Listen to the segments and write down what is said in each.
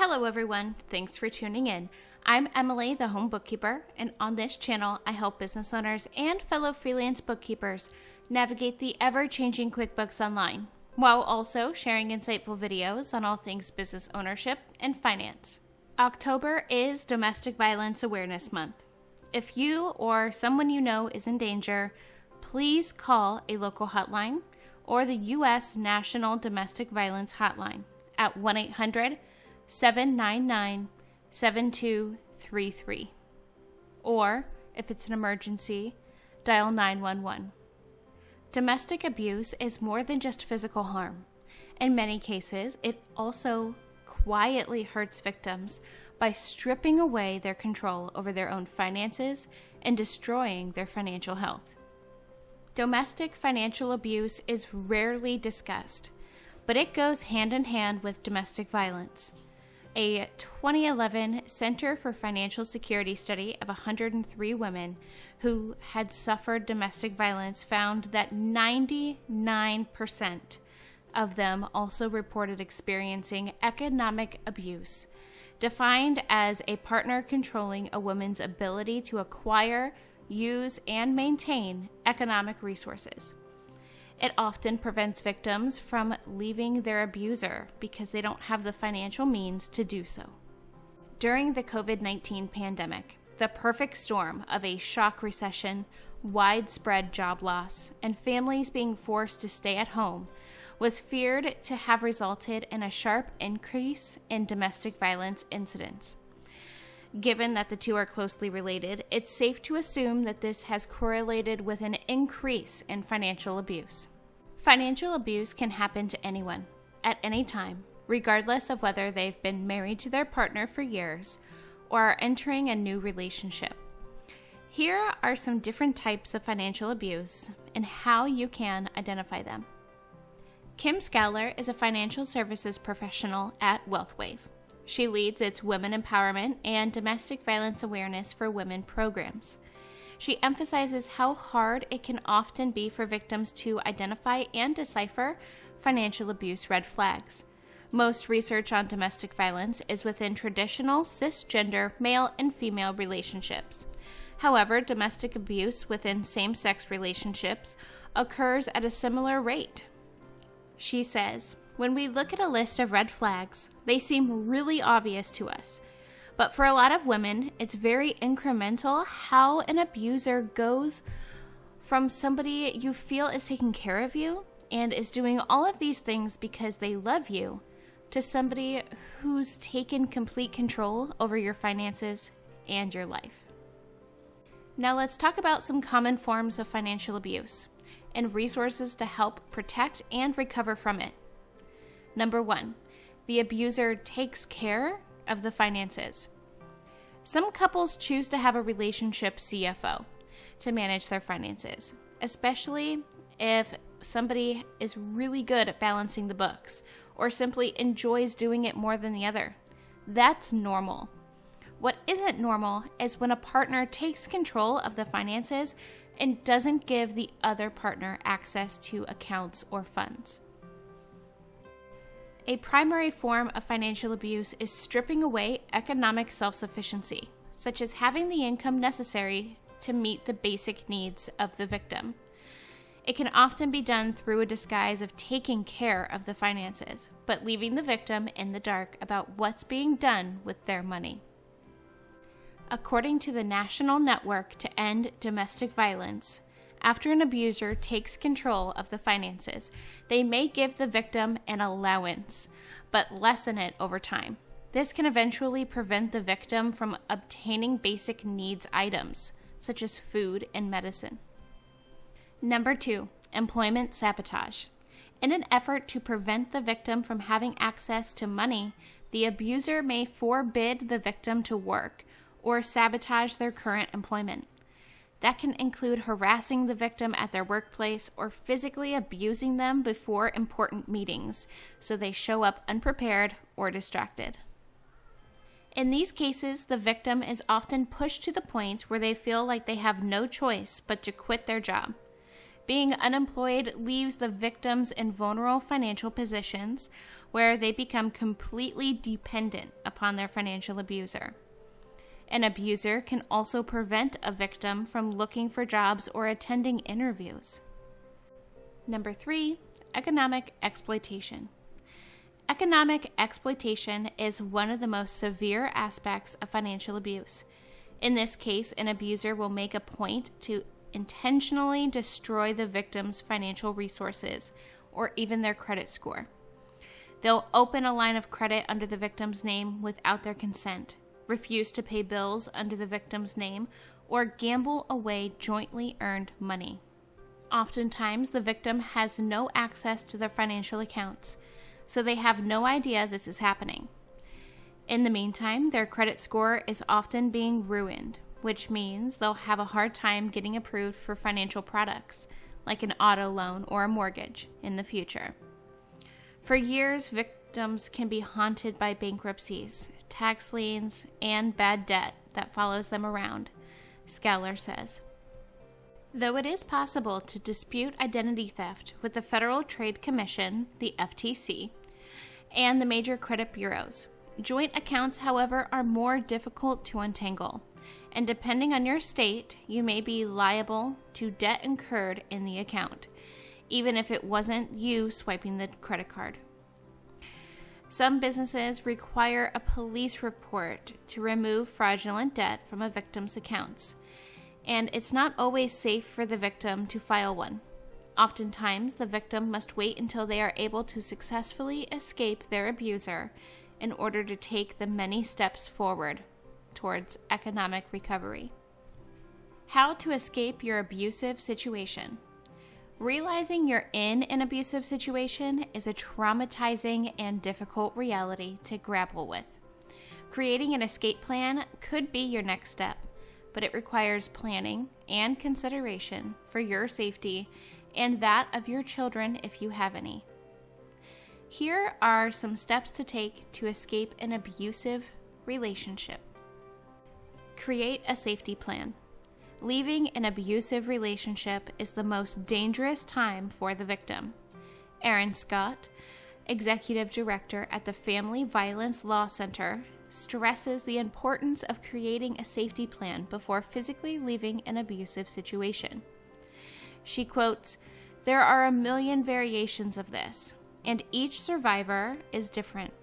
Hello everyone, thanks for tuning in. I'm Emily, the home bookkeeper, and on this channel I help business owners and fellow freelance bookkeepers navigate the ever-changing QuickBooks Online, while also sharing insightful videos on all things business ownership and finance. October is Domestic Violence Awareness Month. If you or someone you know is in danger, please call a local hotline or the U.S. National Domestic Violence Hotline at 1-800-799-7233. Or, if it's an emergency, dial 911. Domestic abuse is more than just physical harm. In many cases, it also quietly hurts victims by stripping away their control over their own finances and destroying their financial health. Domestic financial abuse is rarely discussed, but it goes hand in hand with domestic violence. A 2011 Center for Financial Security study of 103 women who had suffered domestic violence found that 99% of them also reported experiencing economic abuse, defined as a partner controlling a woman's ability to acquire, use, and maintain economic resources. It often prevents victims from leaving their abuser because they don't have the financial means to do so. During the COVID-19 pandemic, the perfect storm of a shock recession, widespread job loss, and families being forced to stay at home was feared to have resulted in a sharp increase in domestic violence incidents. Given that the two are closely related, it's safe to assume that this has correlated with an increase in financial abuse. Financial abuse can happen to anyone, at any time, regardless of whether they've been married to their partner for years or are entering a new relationship. Here are some different types of financial abuse and how you can identify them. Kim Scowler is a financial services professional at WealthWave. She leads its Women Empowerment and Domestic Violence Awareness for Women programs. She emphasizes how hard it can often be for victims to identify and decipher financial abuse red flags. Most research on domestic violence is within traditional cisgender male and female relationships. However, domestic abuse within same-sex relationships occurs at a similar rate. She says, "When we look at a list of red flags, they seem really obvious to us. But for a lot of women, it's very incremental how an abuser goes from somebody you feel is taking care of you and is doing all of these things because they love you to somebody who's taken complete control over your finances and your life." Now let's talk about some common forms of financial abuse and resources to help protect and recover from it. Number 1, the abuser takes care of the finances. Some couples choose to have a relationship CFO to manage their finances, especially if somebody is really good at balancing the books or simply enjoys doing it more than the other. That's normal. What isn't normal is when a partner takes control of the finances and doesn't give the other partner access to accounts or funds. A primary form of financial abuse is stripping away economic self-sufficiency, such as having the income necessary to meet the basic needs of the victim. It can often be done through a disguise of taking care of the finances, but leaving the victim in the dark about what's being done with their money. According to the National Network to End Domestic Violence, after an abuser takes control of the finances, they may give the victim an allowance, but lessen it over time. This can eventually prevent the victim from obtaining basic needs items, such as food and medicine. Number 2, employment sabotage. In an effort to prevent the victim from having access to money, the abuser may forbid the victim to work or sabotage their current employment. That can include harassing the victim at their workplace or physically abusing them before important meetings, so they show up unprepared or distracted. In these cases, the victim is often pushed to the point where they feel like they have no choice but to quit their job. Being unemployed leaves the victims in vulnerable financial positions where they become completely dependent upon their financial abuser. An abuser can also prevent a victim from looking for jobs or attending interviews. Number 3, economic exploitation. Economic exploitation is one of the most severe aspects of financial abuse. In this case, an abuser will make a point to intentionally destroy the victim's financial resources or even their credit score. They'll open a line of credit under the victim's name without their consent, refuse to pay bills under the victim's name, or gamble away jointly earned money. Oftentimes, the victim has no access to their financial accounts, so they have no idea this is happening. In the meantime, their credit score is often being ruined, which means they'll have a hard time getting approved for financial products, like an auto loan or a mortgage, in the future. For years, victims can be haunted by bankruptcies, tax liens, and bad debt that follows them around, Scalar says. Though it is possible to dispute identity theft with the Federal Trade Commission, the FTC, and the major credit bureaus, joint accounts, however, are more difficult to untangle, and depending on your state, you may be liable to debt incurred in the account, even if it wasn't you swiping the credit card. Some businesses require a police report to remove fraudulent debt from a victim's accounts, and it's not always safe for the victim to file one. Oftentimes, the victim must wait until they are able to successfully escape their abuser in order to take the many steps forward towards economic recovery. How to escape your abusive situation. Realizing you're in an abusive situation is a traumatizing and difficult reality to grapple with. Creating an escape plan could be your next step, but it requires planning and consideration for your safety and that of your children if you have any. Here are some steps to take to escape an abusive relationship. Create a safety plan. Leaving an abusive relationship is the most dangerous time for the victim. Erin Scott, Executive Director at the Family Violence Law Center, stresses the importance of creating a safety plan before physically leaving an abusive situation. She quotes, "There are a million variations of this, and each survivor is different.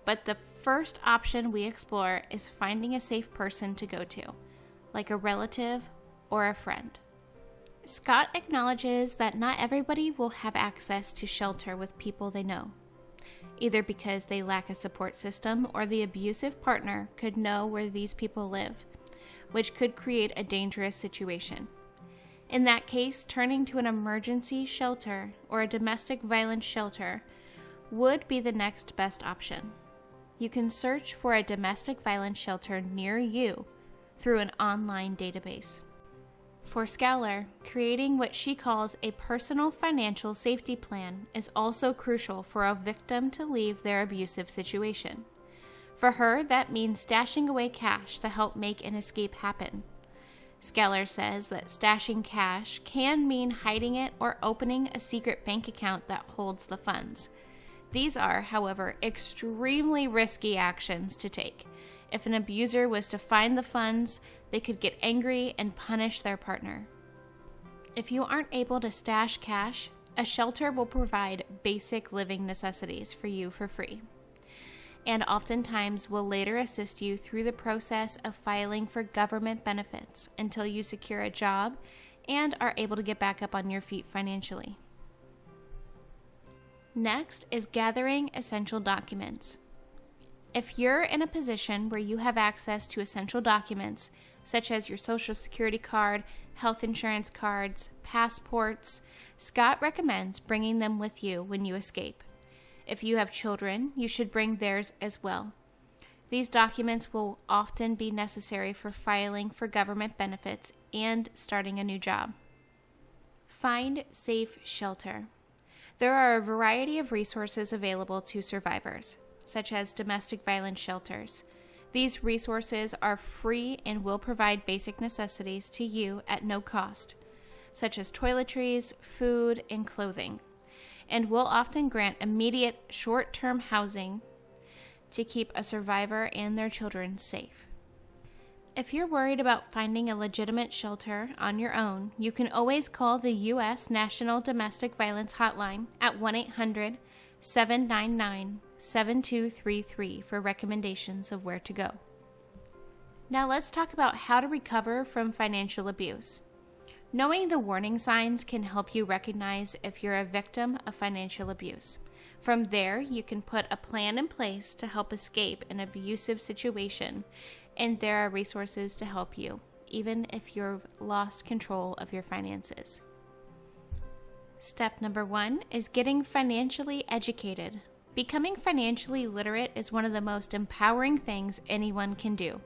But the first option we explore is finding a safe person to go to, like a relative or a friend." Scott acknowledges that not everybody will have access to shelter with people they know, either because they lack a support system or the abusive partner could know where these people live, which could create a dangerous situation. In that case, turning to an emergency shelter or a domestic violence shelter would be the next best option. You can search for a domestic violence shelter near you through an online database. For Scalar, creating what she calls a personal financial safety plan is also crucial for a victim to leave their abusive situation. For her, that means stashing away cash to help make an escape happen. Scalar says that stashing cash can mean hiding it or opening a secret bank account that holds the funds. These are, however, extremely risky actions to take. If an abuser was to find the funds, they could get angry and punish their partner. If you aren't able to stash cash, a shelter will provide basic living necessities for you for free, and oftentimes will later assist you through the process of filing for government benefits until you secure a job and are able to get back up on your feet financially. Next is gathering essential documents. If you're in a position where you have access to essential documents, such as your Social Security card, health insurance cards, passports, Scott recommends bringing them with you when you escape. If you have children, you should bring theirs as well. These documents will often be necessary for filing for government benefits and starting a new job. Find safe shelter. There are a variety of resources available to survivors, such as domestic violence shelters. These resources are free and will provide basic necessities to you at no cost. such as toiletries, food, and clothing, and will often grant immediate short-term housing to keep a survivor and their children safe. If you're worried about finding a legitimate shelter on your own, you can always call the U.S. National Domestic Violence Hotline at 1-800-799-7233 for recommendations of where to go. Now let's talk about how to recover from financial abuse. Knowing the warning signs can help you recognize if you're a victim of financial abuse. From there, you can put a plan in place to help escape an abusive situation, and there are resources to help you, even if you've lost control of your finances. Step number 1 is getting financially educated. Becoming financially literate is one of the most empowering things anyone can do.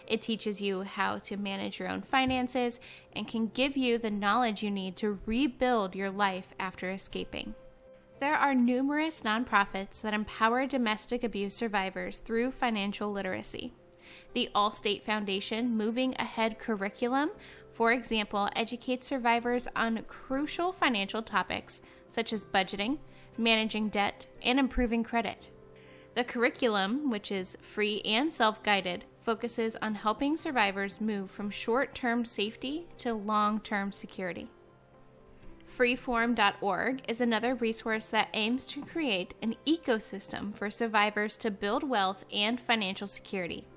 It teaches you how to manage your own finances and can give you the knowledge you need to rebuild your life after escaping. There are numerous nonprofits that empower domestic abuse survivors through financial literacy. The Allstate Foundation Moving Ahead curriculum, for example, educates survivors on crucial financial topics such as budgeting, managing debt, and improving credit. The curriculum, which is free and self-guided, focuses on helping survivors move from short-term safety to long-term security. Freeform.org is another resource that aims to create an ecosystem for survivors to build wealth and financial security.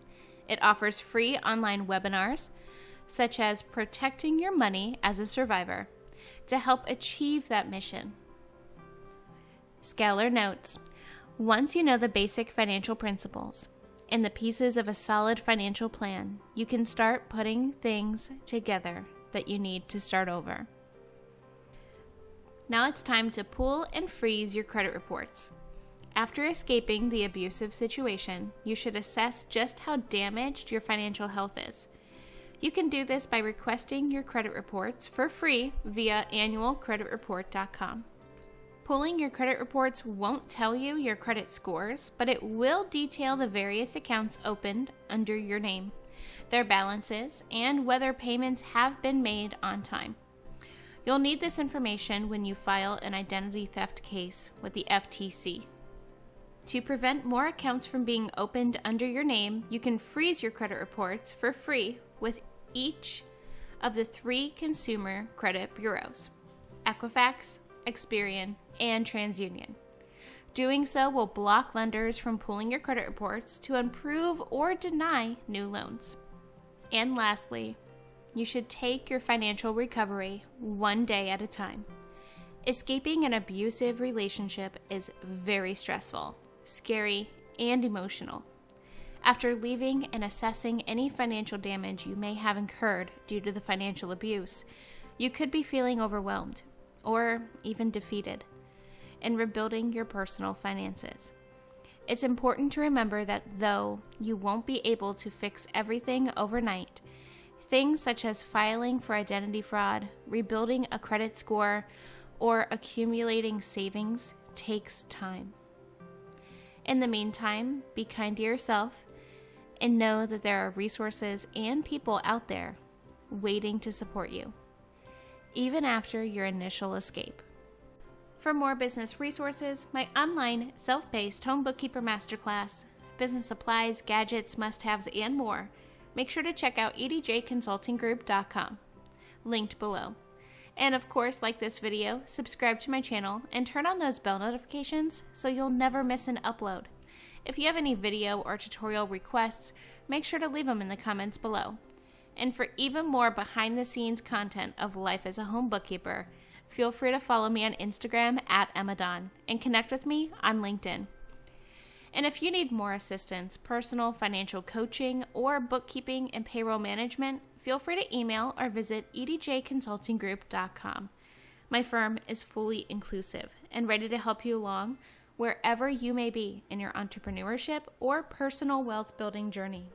It offers free online webinars, such as Protecting Your Money as a Survivor, to help achieve that mission. Scalar notes, once you know the basic financial principles and the pieces of a solid financial plan, you can start putting things together that you need to start over. Now it's time to pull and freeze your credit reports. After escaping the abusive situation, you should assess just how damaged your financial health is. You can do this by requesting your credit reports for free via annualcreditreport.com. Pulling your credit reports won't tell you your credit scores, but it will detail the various accounts opened under your name, their balances, and whether payments have been made on time. You'll need this information when you file an identity theft case with the FTC. To prevent more accounts from being opened under your name, you can freeze your credit reports for free with each of the 3 consumer credit bureaus: Equifax, Experian, and TransUnion. Doing so will block lenders from pulling your credit reports to approve or deny new loans. And lastly, you should take your financial recovery one day at a time. Escaping an abusive relationship is very stressful, scary, and emotional. After leaving and assessing any financial damage you may have incurred due to the financial abuse, you could be feeling overwhelmed or even defeated in rebuilding your personal finances. It's important to remember that though you won't be able to fix everything overnight, things such as filing for identity fraud, rebuilding a credit score, or accumulating savings takes time. In the meantime, be kind to yourself and know that there are resources and people out there waiting to support you, even after your initial escape. For more business resources, my online self-paced home bookkeeper masterclass, business supplies, gadgets, must-haves, and more, make sure to check out edjconsultinggroup.com, linked below. And of course, like this video, subscribe to my channel, and turn on those bell notifications so you'll never miss an upload. If you have any video or tutorial requests, make sure to leave them in the comments below. And for even more behind-the-scenes content of life as a home bookkeeper, feel free to follow me on Instagram @EmmaDawn and connect with me on LinkedIn. And if you need more assistance, personal financial coaching, or bookkeeping and payroll management, feel free to email or visit edjconsultinggroup.com. My firm is fully inclusive and ready to help you along wherever you may be in your entrepreneurship or personal wealth building journey.